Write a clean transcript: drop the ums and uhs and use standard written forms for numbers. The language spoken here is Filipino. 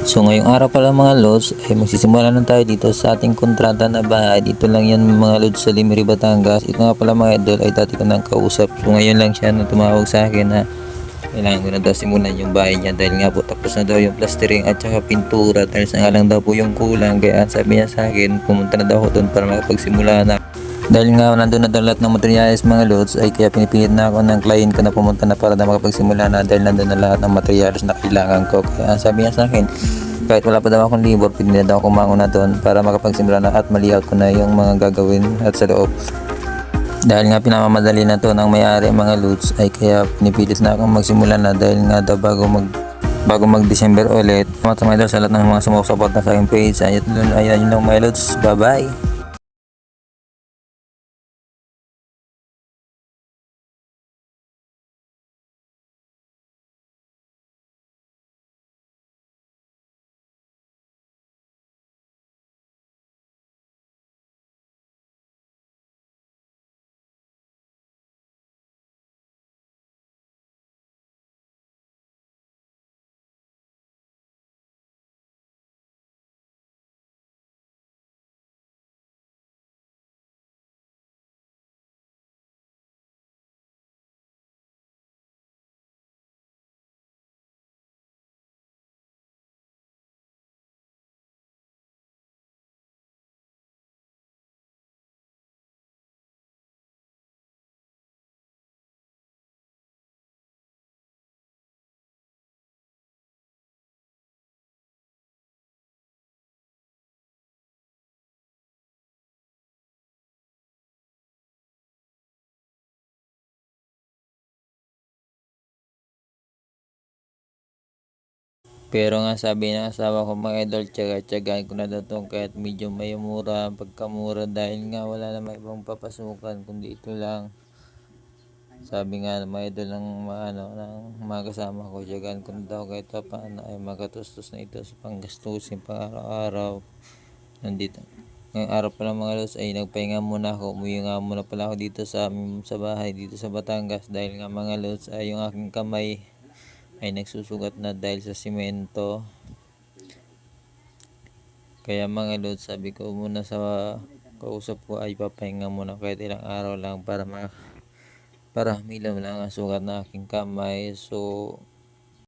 So ngayong araw pala mga lods ay magsisimula na tayo dito sa ating kontrata na bahay. Dito lang yan mga lods sa Limeri, Batangas. Ito nga pala mga idol ay dati ko nang kausap. So ngayon lang siya na tumawag sa akin na kailangan ko na daw simulan yung bahay niya dahil nga po tapos na daw yung plastering at saka pintura. Dahil sa nga lang daw po yung kulang, kaya sabi niya sa akin pumunta na daw ako doon para makapagsimula na. Dahil nga nandun na daw lahat ng materyales mga lods ay kaya pinipilit na ako ng client ko na pumunta na para na makapagsimula na dahil nandun na lahat ng materyales na kailangan ko. Kaya sabi niya sa akin kahit wala pa daw akong libor, pwede na daw akong manguna doon para makapagsimula na at mali-out ko na yung mga gagawin at sa loob. Dahil nga pinamamadali na to ng may-ari mga lods ay kaya pinipilit na akong magsimula na dahil nga daw bago mag December ulit. Salamat sa mga idol sa lahat ng mga sumusuporta sa aking page. Ayun lang mga lods. Bye bye. Pero nga sabi ng asawa ko mga idol, tsaga-tsagaan ko na daw to kahit medyo may mura, pagkamura dahil nga wala namang ibang papasukan kundi ito lang. Sabi nga ng mga idol ng mga kasama ko, tsagaan ko na daw kahit pa paano ay magatustos na ito sa panggastusin pang araw-araw. Nandito. Ngayong araw pa lang mga lods ay nagpahinga muna ako. Umuwi nga muna pala ako dito sa bahay dito sa Batangas dahil nga mga lods ay yung aking kamay ay nagsusugat na dahil sa simento. Kaya mga lods, sabi ko muna sa kausap ko ay papahinga muna kahit ilang araw lang para humilam lang ang sugat ng aking kamay. So